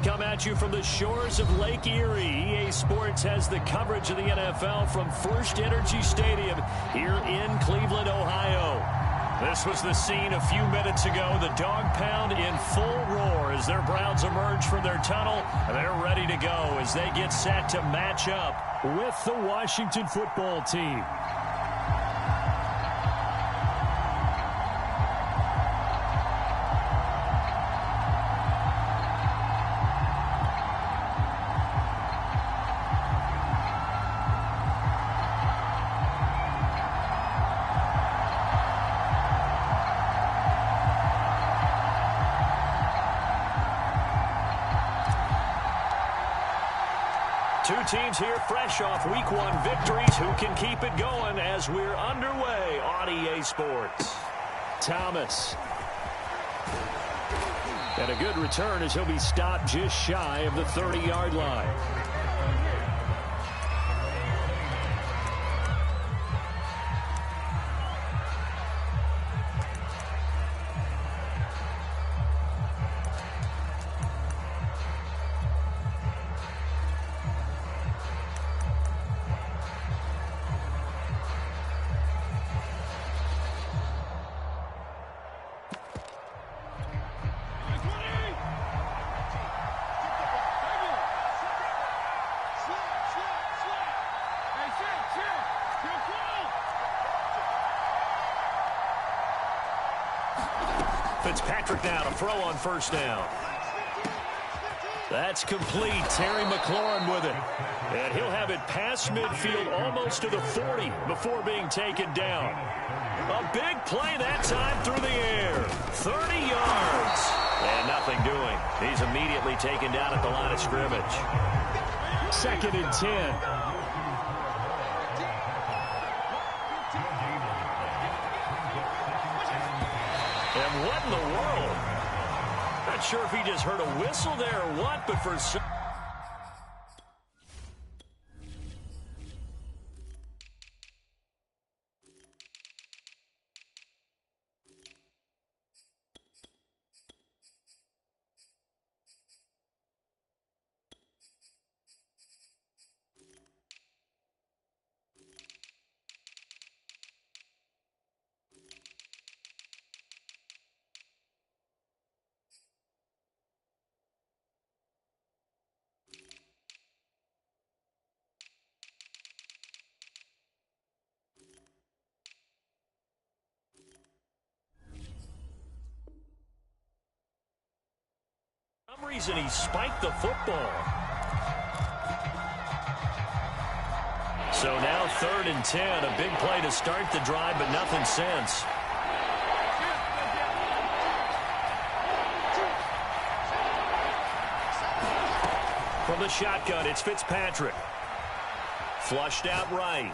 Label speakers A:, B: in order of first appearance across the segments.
A: come at you from the shores of Lake Erie. EA Sports has the coverage of the NFL from First Energy Stadium here in Cleveland, Ohio. This was the scene a few minutes ago. The dog pound in full roar as their Browns emerge from their tunnel. They're ready to go as they get set to match up with the Washington football team. Two teams here fresh off Week 1 victories. Who can keep it going as we're underway on EA Sports? Thomas. And a good return as he'll be stopped just shy of the 30-yard line. Fitzpatrick now to throw on first down. That's complete. Terry McLaurin with it. And he'll have it past midfield almost to the 40 before being taken down. A big play that time through the air. 30 yards. And nothing doing. He's immediately taken down at the line of scrimmage. 2nd and 10. And what in the world? Not sure if he just heard a whistle there or what, but for some... For some reason, he spiked the football. So now 3rd and 10. A big play to start the drive, but nothing since. From the shotgun, it's Fitzpatrick. Flushed out right.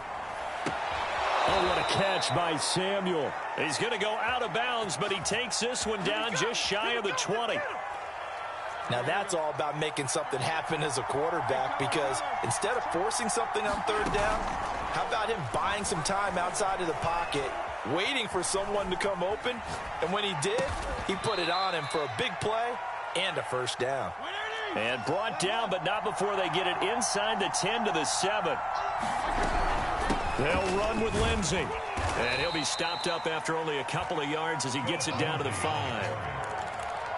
A: Oh, what a catch by Samuel. He's going to go out of bounds, but he takes this one down just shy of the 20.
B: Now that's all about making something happen as a quarterback, because instead of forcing something on 3rd down, how about him buying some time outside of the pocket, waiting for someone to come open, and when he did, he put it on him for a big play and a first down.
A: And brought down, but not before they get it inside the 10 to the 7. They'll run with Lindsey. And he'll be stopped up after only a couple of yards as he gets it down to the 5.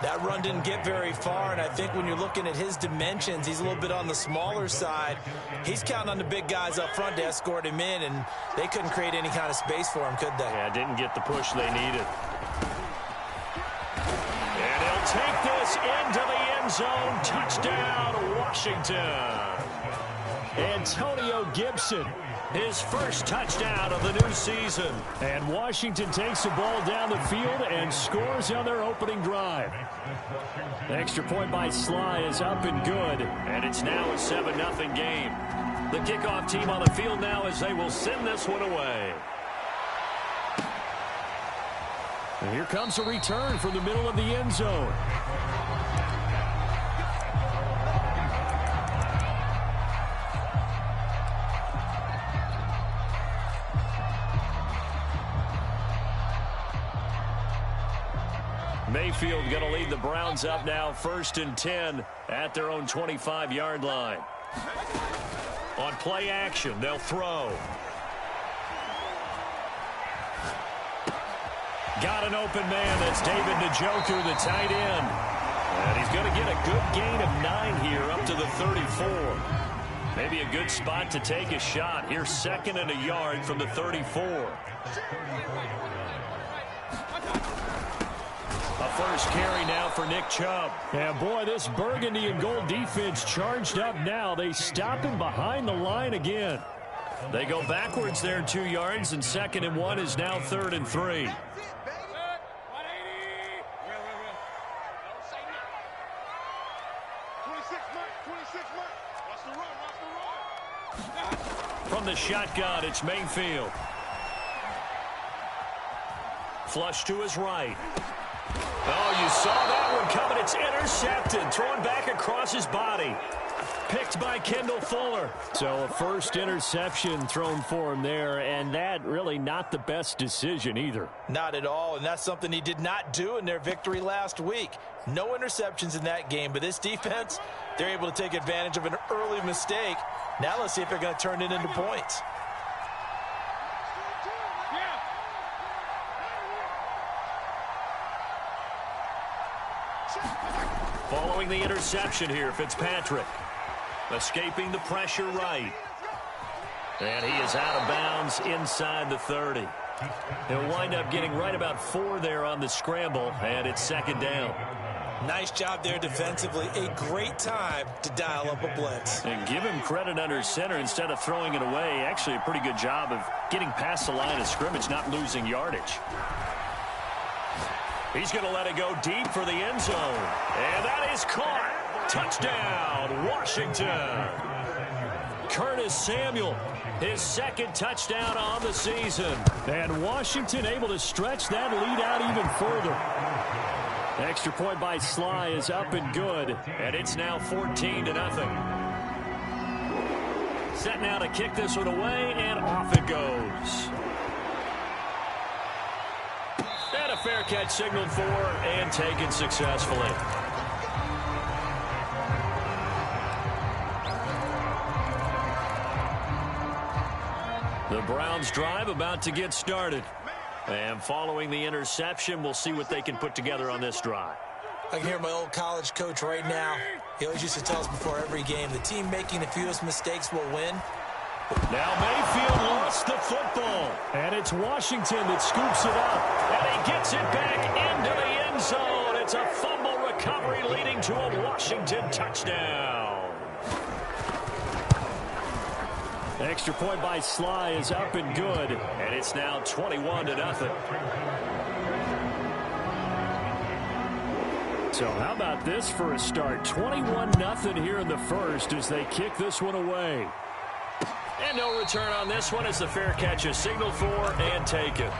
B: That run didn't get very far, and I think when you're looking at his dimensions, he's a little bit on the smaller side. He's counting on the big guys up front to escort him in, and they couldn't create any kind of space for him, could they?
A: Yeah, didn't get the push they needed. And he'll take this into the end zone. Touchdown, Washington. Antonio Gibson, his first touchdown of the new season. And Washington takes the ball down the field and scores on their opening drive. The extra point by Sly is up and good. And it's now a 7-0 game. The kickoff team on the field now as they will send this one away. And here comes a return from the middle of the end zone. Mayfield going to lead the Browns up now 1st and 10 at their own 25-yard line. On play action, they'll throw. Got an open man. That's David Njoku, the tight end. And he's going to get a good gain of 9 here up to the 34. Maybe a good spot to take a shot. Here's 2nd and a yard from the 34. A first carry now for Nick Chubb.
C: Yeah, boy, this burgundy and gold defense charged up now. They stop him behind the line again.
A: They go backwards there 2 yards, and 2nd and 1 is now 3rd and 3. From the shotgun, it's Mayfield. Flush to his right. Oh, you saw that one coming. It's intercepted. Thrown back across his body. Picked by Kendall Fuller.
C: So a first interception thrown for him there, and that really not the best decision either.
B: Not at all, and that's something he did not do in their victory last week. No interceptions in that game, but this defense, they're able to take advantage of an early mistake. Now let's see if they're going to turn it into points.
A: Following the interception here, Fitzpatrick. Escaping the pressure right. And he is out of bounds inside the 30. He'll wind up getting right about 4 there on the scramble, and it's 2nd down.
B: Nice job there defensively. A great time to dial up a blitz.
A: And give him credit under center instead of throwing it away. Actually a pretty good job of getting past the line of scrimmage, not losing yardage. He's going to let it go deep for the end zone. And that is caught. Touchdown, Washington. Curtis Samuel, his 2nd touchdown on the season.
C: And Washington able to stretch that lead out even further. Extra point by Sly is up and good.
A: And it's now 14-0. Set now to kick this one away, and off it goes. And a fair catch signaled for and taken successfully. The Browns drive about to get started. And following the interception, we'll see what they can put together on this drive.
B: I can hear my old college coach right now. He always used to tell us before every game, the team making the fewest mistakes will win.
A: Now Mayfield lost the football.
C: And it's Washington that scoops it up.
A: And he gets it back into the end zone. It's a fumble recovery leading to a Washington touchdown.
C: Extra point by Sly is up and good.
A: And it's now 21-0.
C: So how about this for a start? 21-0 here in the first as they kick this one away.
A: And no return on this one as the fair catch is signaled for and taken.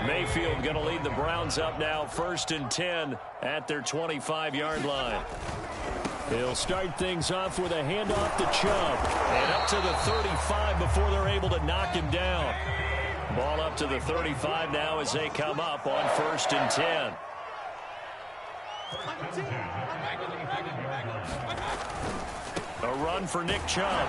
A: Mayfield going to lead the Browns up now 1st and 10 at their 25-yard line.
C: They'll start things off with a handoff to Chubb.
A: And up to the 35 before they're able to knock him down. Ball up to the 35 now as they come up on 1st and 10. A run for Nick Chubb.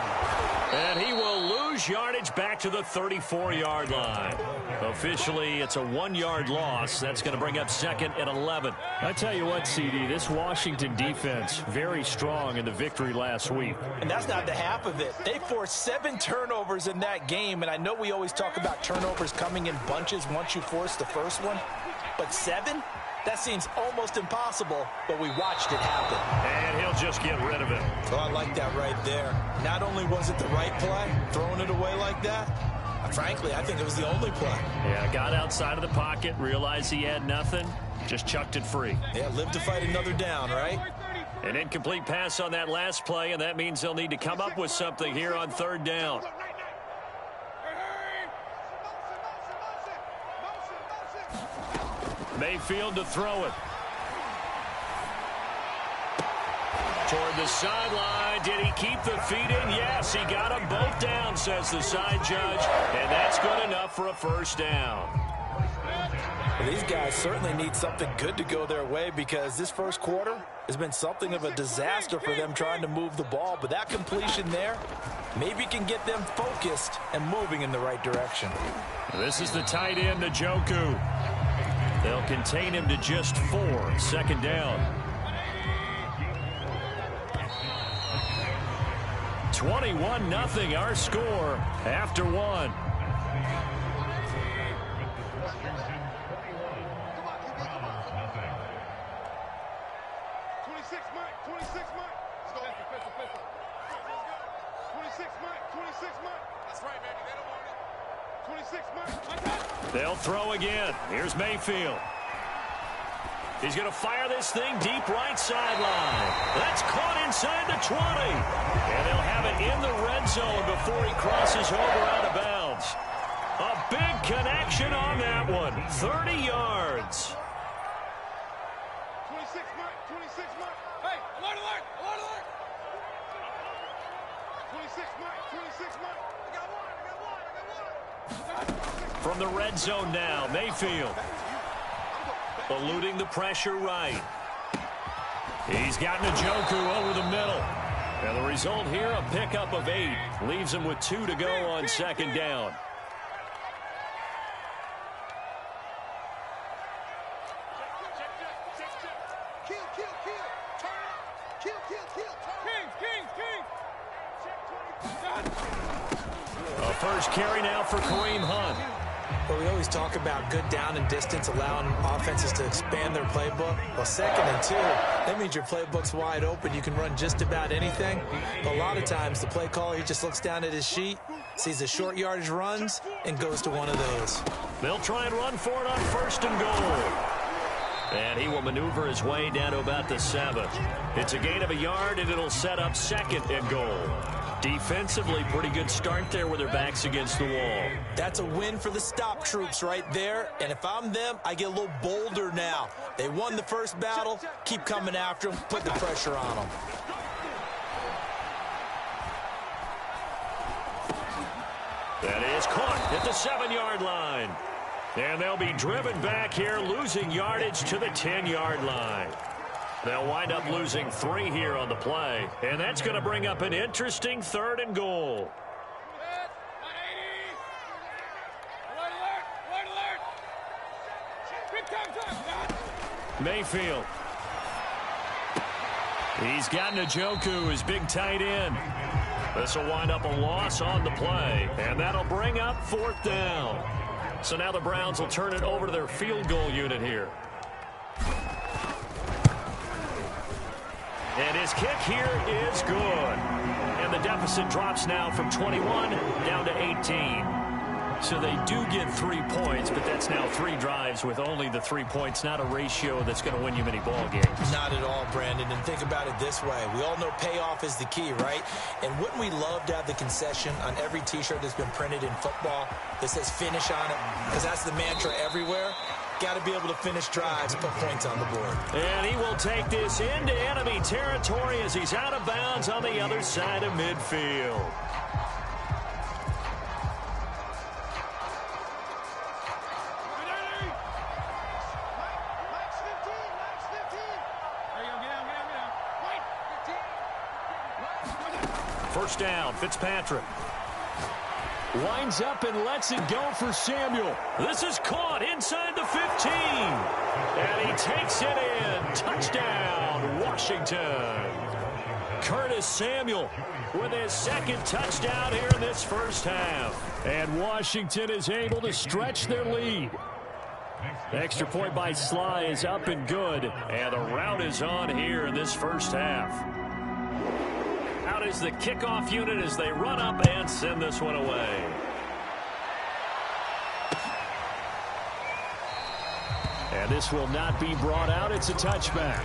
A: And he will lose yardage back to the 34-yard line. Officially, it's a 1-yard loss. That's going to bring up 2nd and 11.
C: I tell you what, CD, this Washington defense, very strong in the victory last week.
B: And that's not the half of it. They forced 7 turnovers in that game, and I know we always talk about turnovers coming in bunches once you force the first one, but 7? That seems almost impossible, but we watched it happen.
A: And he'll just get rid of it.
B: Oh, I like that right there. Not only was it the right play, throwing it away like that, frankly, I think it was the only play.
A: Yeah, got outside of the pocket, realized he had nothing, just chucked it free.
B: Yeah, live to fight another down, right?
A: An incomplete pass on that last play, and that means they'll need to come up with something here on 3rd down. Mayfield to throw it. Toward the sideline. Did he keep the feet in? Yes, he got them both down, says the side judge. And that's good enough for a 1st down.
B: These guys certainly need something good to go their way because this first quarter has been something of a disaster for them trying to move the ball. But that completion there maybe can get them focused and moving in the right direction.
A: This is the tight end, Njoku. They'll contain him to just 4. 2nd down. 21-0 our score after 1. They'll throw again. Here's Mayfield. He's going to fire this thing deep right sideline. That's caught inside the 20. And they'll have it in the red zone before he crosses over out of bounds. A big connection on that one. 30 yards.
D: 26 Mike. 26 Mike. Hey, alert, alert, alert, alert. 26 Mike. 26 Mike. I got one. I got one. I got one.
A: From the red zone now, Mayfield. Eluding the pressure right. He's got Njoku over the middle. And the result here, a pickup of 8. Leaves him with 2 to go on 2nd down. A first carry now for Kareem Hunt.
E: Well, we always talk about good down and distance, allowing offenses to expand their playbook. Well, 2nd and 2, that means your playbook's wide open. You can run just about anything. But a lot of times, the play caller, he just looks down at his sheet, sees the short yardage runs, and goes to one of those.
A: They'll try and run for it on 1st and goal. And he will maneuver his way down to about the 7. It's a gain of a yard, and it'll set up 2nd and goal. Defensively, pretty good start there with their backs against the wall.
E: That's a win for the stop troops right there. And if I'm them, I get a little bolder now. They won the first battle. Keep coming after them. Put the pressure on them.
A: That is caught at the 7-yard line. And they'll be driven back here, losing yardage to the 10-yard line. They'll wind up losing 3 here on the play. And that's going to bring up an interesting 3rd and goal. Mayfield. He's got Njoku, his big tight end. This will wind up a loss on the play. And that'll bring up 4th down. So now the Browns will turn it over to their field goal unit here. And his kick here is good. And the deficit drops now from 21 down to 18. So they do get 3 points, but that's now 3 drives with only the 3 points, not a ratio that's going to win you many ball games.
E: Not at all, Brandon. And think about it this way. We all know payoff is the key, right? And wouldn't we love to have the concession on every T-shirt that's been printed in football that says finish on it? Because that's the mantra everywhere. Got to be able to finish drives, put points on the board.
A: And he will take this into enemy territory as he's out of bounds on the other side of midfield. First down, Fitzpatrick. Winds up and lets it go for Samuel. This is caught inside the 15. And he takes it in. Touchdown, Washington. Curtis Samuel with his 2nd touchdown here in this first half. And Washington is able to stretch their lead. Extra point by Sly is up and good. And the route is on here in this first half. Out is the kickoff unit as they run up and send this one away. And this will not be brought out. It's a touchback.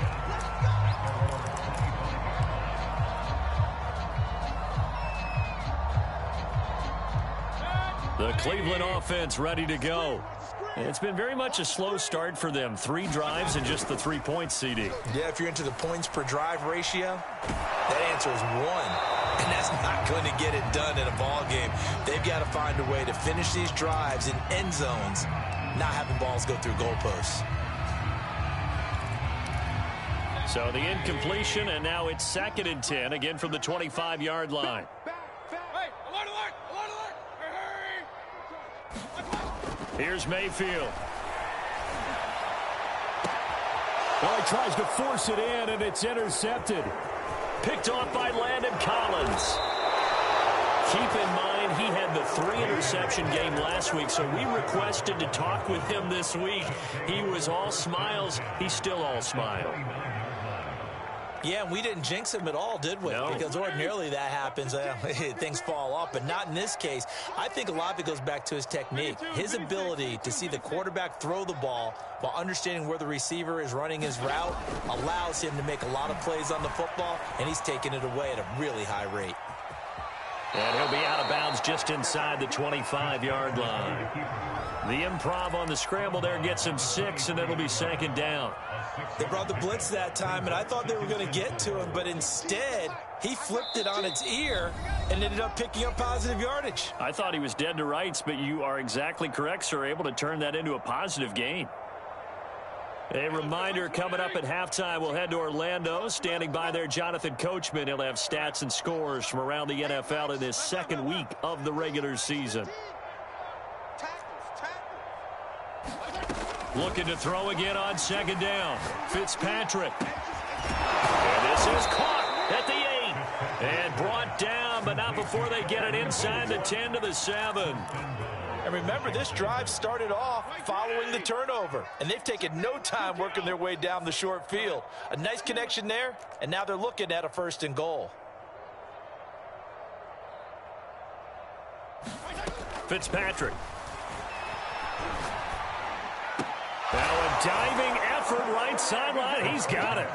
A: The Cleveland offense ready to go. It's been very much a slow start for them. 3 drives and just the 3 points, CD.
E: Yeah, if you're into the points per drive ratio, that answer is 1.
B: And that's not going to get it done in a ball game. They've got to find a way to finish these drives in end zones, not having balls go through goalposts.
C: So the incompletion, and now it's 2nd and 10, again from the 25-yard line. Here's Mayfield. Well, he tries to force it in, and it's intercepted. Picked off by Landon Collins. Keep in mind, he had the 3-interception game last week, so we requested to talk with him this week. He was all smiles. He's still all smile.
E: Yeah, and we didn't jinx him at all, did we?
C: No.
E: Because ordinarily that happens. Things fall off, but not in this case. I think a lot of it goes back to his technique. His ability to see the quarterback throw the ball while understanding where the receiver is running his route allows him to make a lot of plays on the football, and he's taking it away at a really high rate.
C: And he'll be out of bounds just inside the 25-yard line. The improv on the scramble there gets him 6, and it'll be 2nd down.
E: They brought the blitz that time, and I thought they were going to get to him, but instead, he flipped it on its ear and ended up picking up positive yardage.
C: I thought he was dead to rights, but you are exactly correct, sir, able to turn that into a positive gain. A reminder, coming up at halftime, we'll head to Orlando. Standing by there, Jonathan Coachman. He'll have stats and scores from around the NFL in this 2nd week of the regular season. Looking to throw again on 2nd down. Fitzpatrick. And this is caught at the 8. And brought down, but not before they get it inside the 10 to the 7.
B: And remember, this drive started off following the turnover. And they've taken no time working their way down the short field. A nice connection there, and now they're looking at a 1st and goal.
C: Fitzpatrick. Now a diving effort right sideline. He's got it.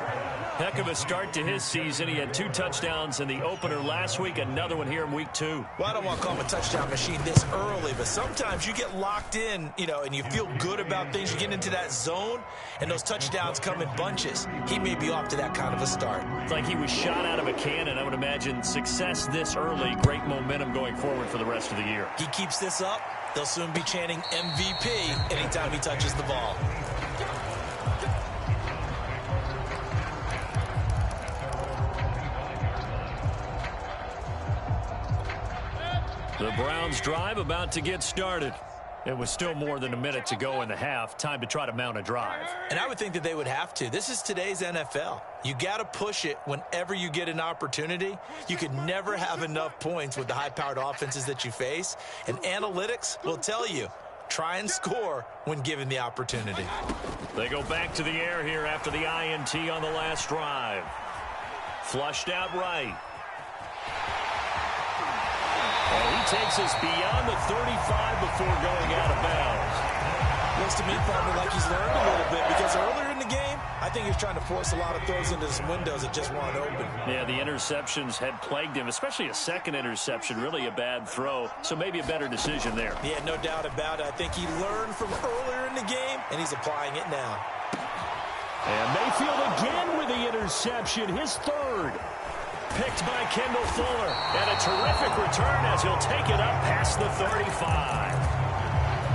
C: Heck of a start to his season. He had 2 touchdowns in the opener last week, another one here in week 2.
B: Well, I don't want to call him a touchdown machine this early, but sometimes you get locked in, and you feel good about things. You get into that zone, and those touchdowns come in bunches. He may be off to that kind of a start.
C: It's like he was shot out of a cannon. I would imagine success this early, great momentum going forward for the rest of the year.
E: He keeps this up, they'll soon be chanting MVP anytime he touches the ball.
C: The Browns drive about to get started. It was still more than a minute to go in the half. Time to try to mount a drive.
E: And I would think that they would have to. This is today's NFL. You got to push it whenever you get an opportunity. You could never have enough points with the high-powered offenses that you face. And analytics will tell you, try and score when given the opportunity.
C: They go back to the air here after the INT on the last drive. Flushed out right. And he takes us beyond the 35 before going out of bounds.
E: Looks to me, partner, like he's learned a little bit, because earlier in the game, I think he was trying to force a lot of throws into some windows that just weren't open.
C: Yeah, the interceptions had plagued him, especially a 2nd interception, really a bad throw. So maybe a better decision there.
E: Yeah, no doubt about it. I think he learned from earlier in the game, and he's applying it now.
C: And Mayfield again with the interception, his 3rd. Picked by Kendall Fuller. And a terrific return as he'll take it up past the 35.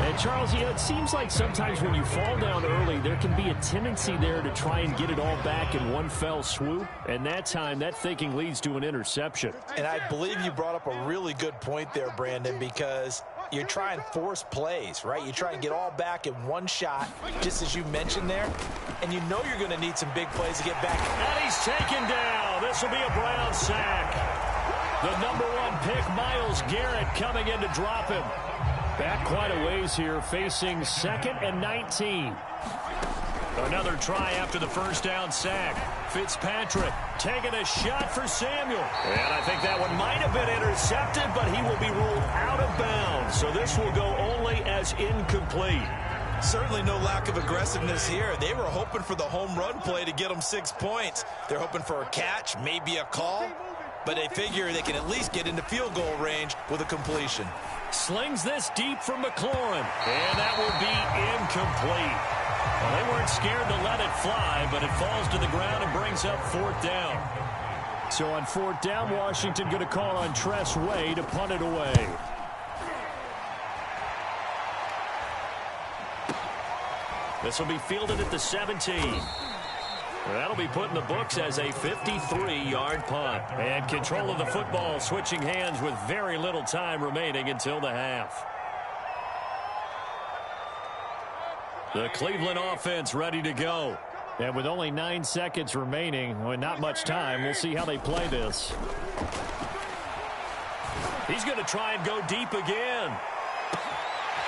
C: And Charles, it seems like sometimes when you fall down early, there can be a tendency there to try and get it all back in one fell swoop. And that time, that thinking leads to an interception.
B: And I believe you brought up a really good point there, Brandon, because you're trying to force plays, right? You try and get all back in one shot, just as you mentioned there. And you know you're going to need some big plays to get back.
C: And he's taken down. This will be a Brown sack. The #1 pick, Myles Garrett, coming in to drop him. Back quite a ways here, facing 2nd and 19. Another try after the 1st down sack. Fitzpatrick taking a shot for Samuel. And I think that one might have been intercepted, but he will be ruled out of bounds. So this will go only as incomplete.
B: Certainly no lack of aggressiveness here. They were hoping for the home run play to get them 6 points. They're hoping for a catch, maybe a call, but they figure they can at least get into field goal range with a completion.
C: Slings this deep for McLaurin, and that will be incomplete. Well, they weren't scared to let it fly, but it falls to the ground and brings up 4th down. So on 4th down, Washington going to call on Tress Way to punt it away. This will be fielded at the 17. That'll be put in the books as a 53-yard punt. And control of the football switching hands with very little time remaining until the half. The Cleveland offense ready to go. And with only 9 seconds remaining, with not much time, we'll see how they play this. He's going to try and go deep again.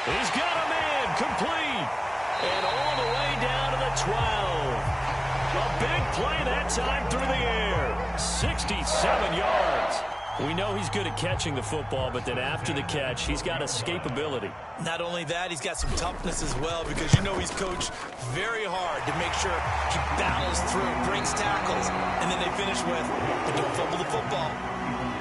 C: He's got a man complete. And all the way down to the 12. A big play that time through the air. 67 yards. We know he's good at catching the football, but then after the catch, he's got escapability.
E: Not only that, he's got some toughness as well, because you know he's coached very hard to make sure he battles through, breaks tackles, and then they finish with, but don't fumble the football.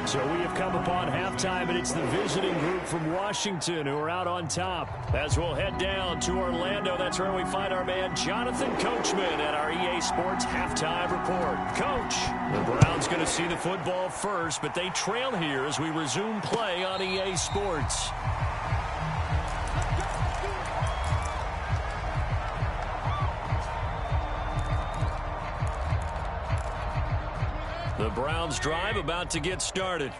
C: So we have come upon halftime, and it's the visiting group from Washington who are out on top. As we'll head down to Orlando, that's where we find our man Jonathan Coachman at our EA Sports Halftime Report. Coach, the Browns going to see the football first, but they trail here as we resume play on EA Sports. The Browns drive about to get started.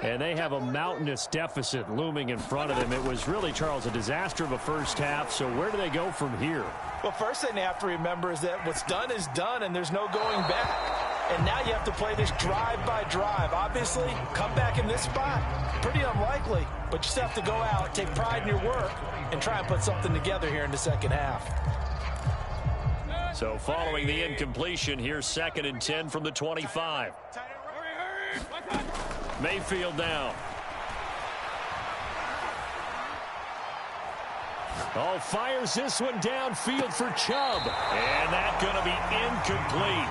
C: And they have a mountainous deficit looming in front of them. It was really, Charles, a disaster of a first half. So where do they go from here?
B: Well, first thing they have to remember is that what's done is done, and there's no going back. And now you have to play this drive by drive. Obviously, come back in this spot, pretty unlikely. But you just have to go out, take pride in your work, and try and put something together here in the second half.
C: So following the incompletion, here's 2nd and 10 from the 25. Mayfield now. Oh, fires this one downfield for Chubb. And that's going to be incomplete.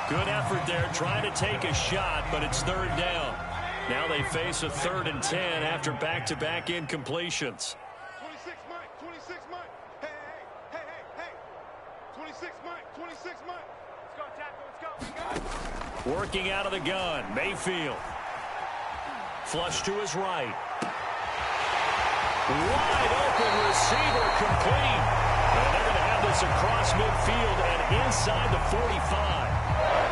C: Good effort there trying to take a shot, but it's 3rd down. Now they face a 3rd and 10 after back-to-back incompletions.
D: 26 Mike, 26 Mike. Hey. 26 Mike, 26 Mike. Let's go, tackle, let's go.
C: Working out of the gun, Mayfield. Flush to his right. Wide open receiver complete. And they're going to have this across midfield and inside the 45.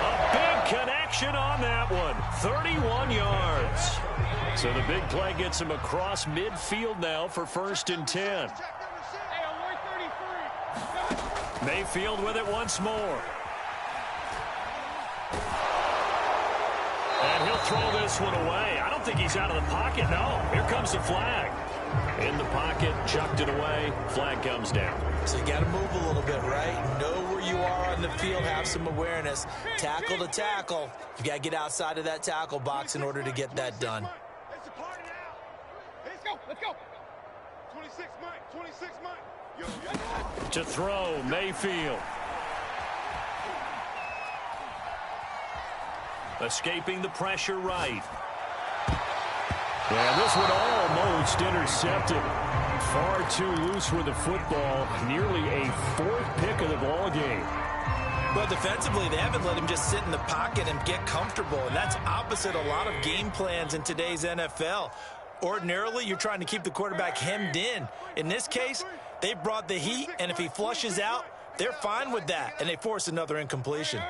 C: A big connection on that one. 31 yards. So the big play gets him across midfield now for 1st and 10. Mayfield with it once more. And he'll throw this one away. I don't think he's out of the pocket, no. Here comes the flag. In the pocket, chucked it away. Flag comes down.
E: So you got to move a little bit, right? Know where you are on the field, have some awareness. Tackle to tackle. You got to get outside of that tackle box in order to get that done.
D: Let's go. 26 Mike, 26 Mike.
C: To throw, Mayfield. Escaping the pressure right. And this one almost intercepted. Far too loose with the football. Nearly a 4th pick of the ball game.
B: Well, defensively, they haven't let him just sit in the pocket and get comfortable. And that's opposite a lot of game plans in today's NFL. Ordinarily, you're trying to keep the quarterback hemmed in. In this case, they brought the heat, and if he flushes out, they're fine with that, and they force another incompletion.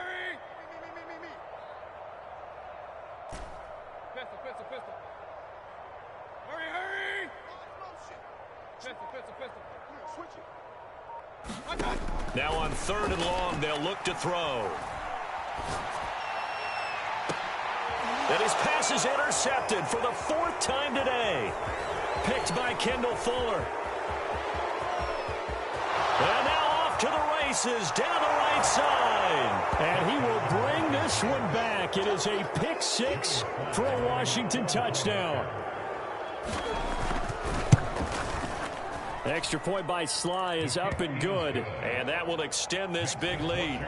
C: Now on 3rd and long, they'll look to throw. And his pass is intercepted for the 4th time today. Picked by Kendall Fuller. And now off to the races down the right side. And he will bring this one back. It is a pick 6 for a Washington touchdown. Extra point by Sly is up and good. And that will extend this big lead.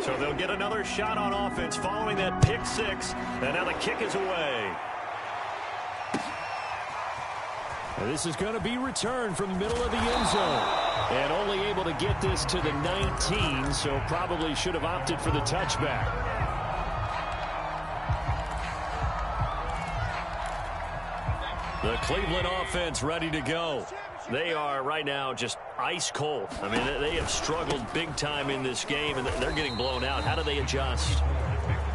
C: So they'll get another shot on offense following that pick 6. And now the kick is away. This is going to be returned from the middle of the end zone. And only able to get this to the 19, so probably should have opted for the touchback. The Cleveland offense ready to go.
A: They are right now just ice cold. I mean, they have struggled big time in this game, and they're getting blown out. How do they adjust?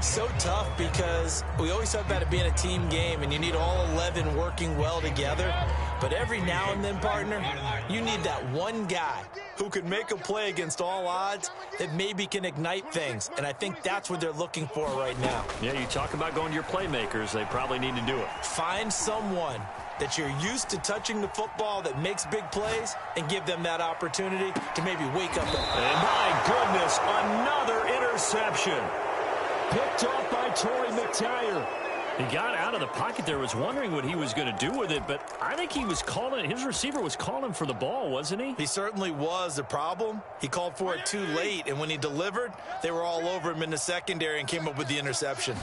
E: So tough because we always talk about it being a team game, and you need all 11 working well together. But every now and then, partner, you need that one guy who can make a play against all odds that maybe can ignite things. And I think that's what they're looking for right now.
A: Yeah, you talk about going to your playmakers. They probably need to do it.
E: Find someone that you're used to touching the football that makes big plays and give them that opportunity to maybe wake up.
A: And my goodness, another interception.
C: Picked off by Torrey McTyer.
A: He got out of the pocket there, was wondering what he was going to do with it, but I think he was calling, his receiver was calling for the ball, wasn't he?
E: He certainly was. The problem, he called for it too late, and when he delivered, they were all over him in the secondary and came up with the interception.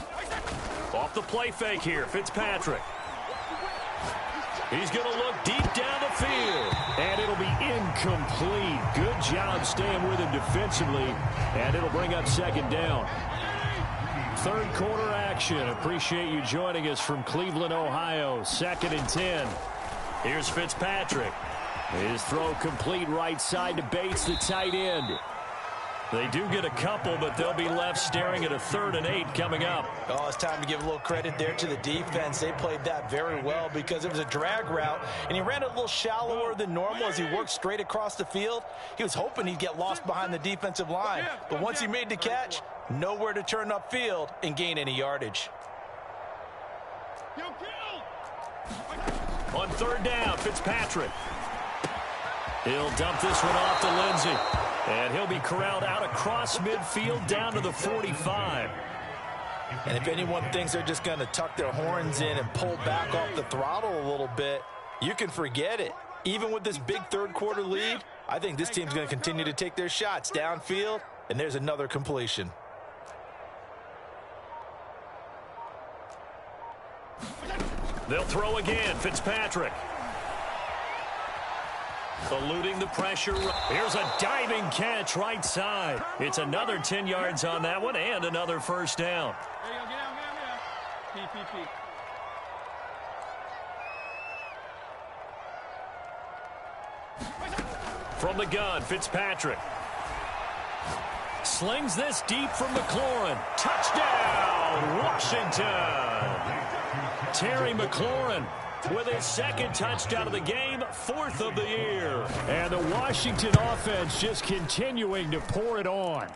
A: Off the play fake here, Fitzpatrick. He's going to look deep down the field.
C: And it'll be incomplete. Good job staying with him defensively. And it'll bring up second down. Third quarter action. Appreciate you joining us from Cleveland, Ohio. 2nd and 10.
A: Here's Fitzpatrick.
C: His throw complete right side to Bates, the tight end.
A: They do get a couple, but they'll be left staring at a 3rd and 8 coming up.
E: Oh, it's time to give a little credit there to the defense. They played that very well because it was a drag route, and he ran it a little shallower than normal as he worked straight across the field. He was hoping he'd get lost behind the defensive line, but once he made the catch, nowhere to turn upfield and gain any yardage.
A: On 3rd down, Fitzpatrick. He'll dump this one off to Lindsey. And he'll be corralled out across midfield down to the 45.
E: And if anyone thinks they're just going to tuck their horns in and pull back off the throttle a little bit, you can forget it. Even with this big third quarter lead, I think this team's going to continue to take their shots downfield, and there's another completion.
A: They'll throw again, Fitzpatrick. Eluding the pressure. Here's a diving catch right side. It's another 10 yards on that one and another first down.
D: There you go, get down.
A: From the gun, Fitzpatrick. Slings this deep from McLaurin. Touchdown, Washington. Terry McLaurin with his 2nd touchdown of the game, 4th of the year.
C: And the Washington offense just continuing to pour it on.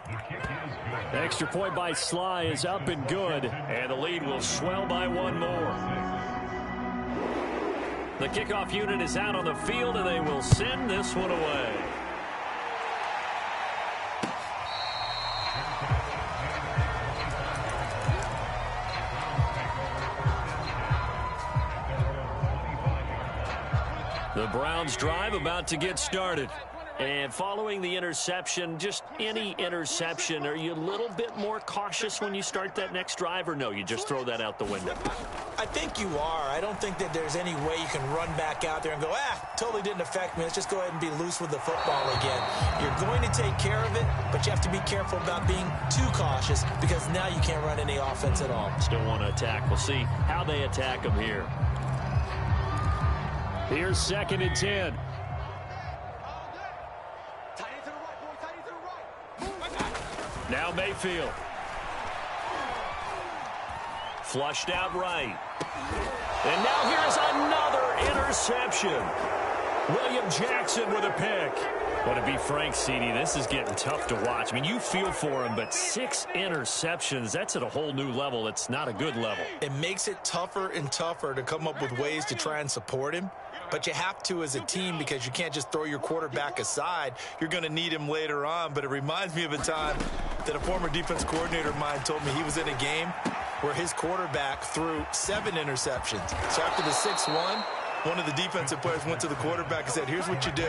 A: Extra point by Sly is up and good, and the lead will swell by one more. The kickoff unit is out on the field, and they will send this one away. The Browns drive about to get started. And following the interception, just any interception, are you a little bit more cautious when you start that next drive, or no, you just throw that out the window?
E: I think you are. I don't think that there's any way you can run back out there and go, totally didn't affect me. Let's just go ahead and be loose with the football again. You're going to take care of it, but you have to be careful about being too cautious because now you can't run any offense at all.
A: Still want to attack. We'll see how they attack them here.
C: Here's 2nd and 10.
A: Now Mayfield. Flushed out right. And now here's another interception. William Jackson with a pick. Well, to be frank, CD, this is getting tough to watch. I mean, you feel for him, but 6 interceptions, that's at a whole new level. It's not a good level.
E: It makes it tougher and tougher to come up with ways to try and support him. But you have to as a team because you can't just throw your quarterback aside. You're going to need him later on. But it reminds me of a time that a former defense coordinator of mine told me he was in a game where his quarterback threw 7 interceptions. So after the 6th one of the defensive players went to the quarterback and said, here's what you do.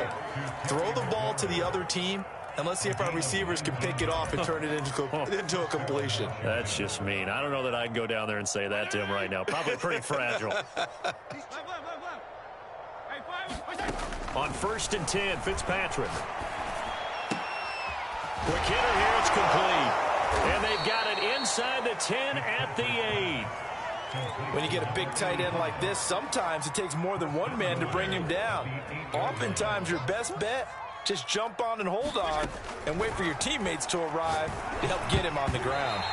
E: Throw the ball to the other team, and let's see if our receivers can pick it off and turn it into a completion.
A: That's just mean. I don't know that I'd go down there and say that to him right now. Probably pretty fragile.
D: Hey,
C: On 1st and 10, Fitzpatrick. Quick hitter here, it's complete. And they've got it inside the 10 at the 8.
B: When you get a big tight end like this, sometimes it takes more than one man to bring him down. Oftentimes, your best bet, just jump on and hold on and wait for your teammates to arrive to help get him on the ground.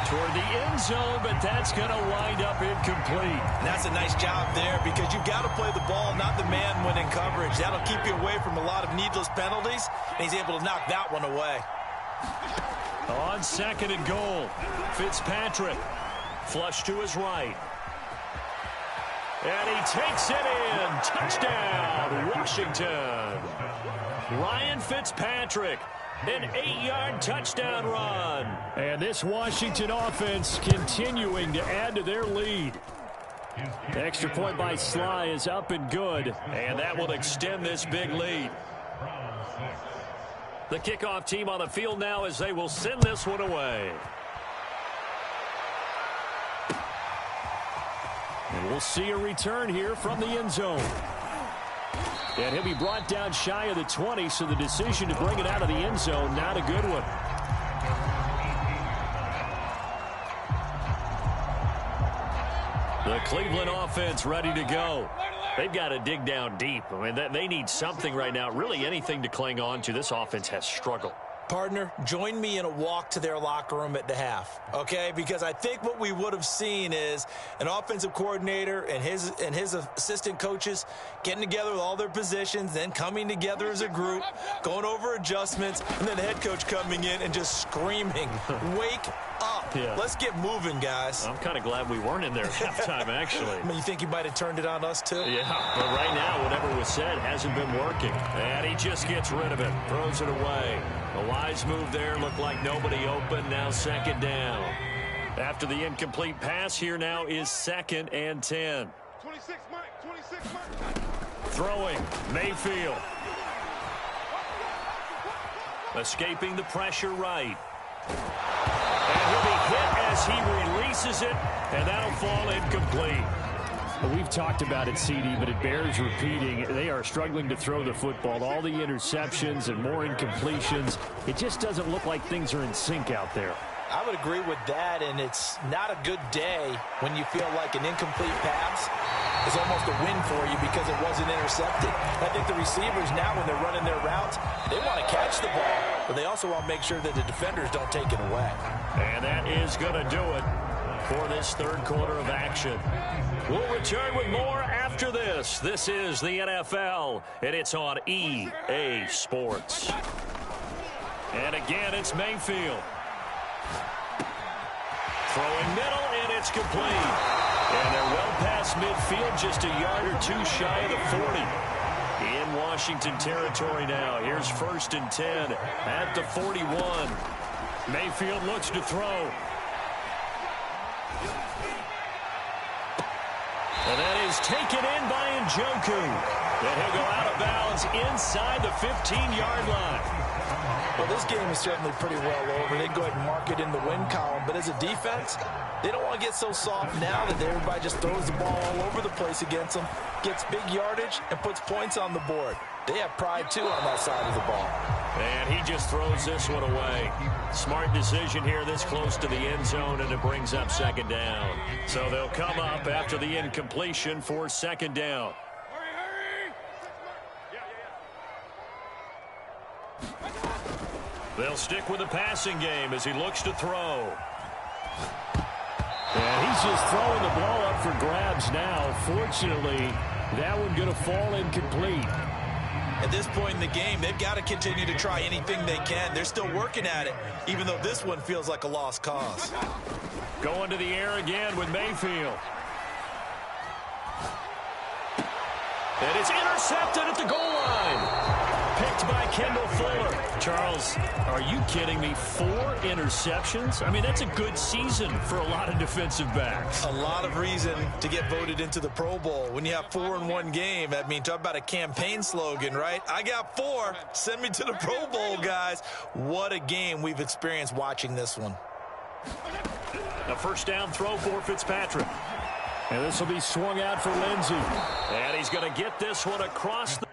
C: Toward the end zone, but that's going to wind up incomplete.
B: And that's a nice job there because you've got to play the ball, not the man when in coverage. That'll keep you away from a lot of needless penalties, and he's able to knock that one away.
C: On 2nd and goal, Fitzpatrick. Flush to his right. And he takes it in. Touchdown, Washington. Ryan Fitzpatrick, an 8-yard touchdown run. And this Washington offense continuing to add to their lead. The extra point by Sly is up and good. And that will extend this big lead. The kickoff team on the field now as they will send this one away. And we'll see a return here from the end zone. And he'll be brought down shy of the 20, so the decision to bring it out of the end zone, not a good one. The Cleveland offense ready to go. They've got to dig down deep. I mean, they need something right now, really anything to cling on to. This offense has struggled.
E: Partner, join me in a walk to their locker room at the half, okay? Because I think what we would have seen is an offensive coordinator and his assistant coaches getting together with all their positions, then coming together as a group, going over adjustments, and then the head coach coming in and just screaming, wake up. Yeah. Let's get moving, guys.
C: I'm kind of glad we weren't in there at halftime, actually.
E: I mean, you think he might have turned it on us, too?
C: Yeah, but right now, whatever was said hasn't been working. And he just gets rid of it, throws it away. A wise move there, looked like nobody open, now 2nd down. After the incomplete pass, here now is 2nd and 10.
D: 26 Mike, 26 Mike.
C: Throwing, Mayfield. Escaping the pressure right. And he'll be hit as he releases it, and that'll fall incomplete. We've talked about it, CD, but it bears repeating. They are struggling to throw the football. All the interceptions and more incompletions. It just doesn't look like things are in sync out there.
B: I would agree with that, and it's not a good day when you feel like an incomplete pass is almost a win for you because it wasn't intercepted. I think the receivers now, when they're running their routes, they want to catch the ball, but they also want to make sure that the defenders don't take it away.
C: And that is going to do it for this 3rd quarter of action. We'll return with more after this. This is the NFL, and it's on EA Sports. And again, it's Mayfield. Throwing middle, and it's complete. And they're well past midfield, just a yard or two shy of the 40. In Washington territory now. Here's 1st and 10 at the 41. Mayfield looks to throw. And that is taken in by Njoku. And he'll go out of bounds inside the 15-yard line.
B: Well, this game is certainly pretty well over. They go ahead and mark it in the win column. But as a defense, they don't want to get so soft now that everybody just throws the ball all over the place against them, gets big yardage, and puts points on the board. They have pride, too, on that side of the ball.
C: And he just throws this one away. Smart decision here this close to the end zone, and it brings up 2nd down. So they'll come up after the incompletion for 2nd down. They'll stick with the passing game as he looks to throw. And he's just throwing the ball up for grabs now. Fortunately, that one going to fall incomplete.
E: At this point in the game, they've got to continue to try anything they can. They're still working at it, even though this one feels like a lost cause.
C: Going to the air again with Mayfield. And it's intercepted at the goal line. Picked by Kendall Fuller. Charles, are you kidding me? 4 interceptions? I mean, that's a good season for a lot of defensive backs.
E: A lot of reason to get voted into the Pro Bowl. When you have 4 in one game, I mean, talk about a campaign slogan, right? I got 4. Send me to the Pro Bowl, guys. What a game we've experienced watching this one.
C: A 1st down throw for Fitzpatrick. And this will be swung out for Lindsey. And he's going to get this one across the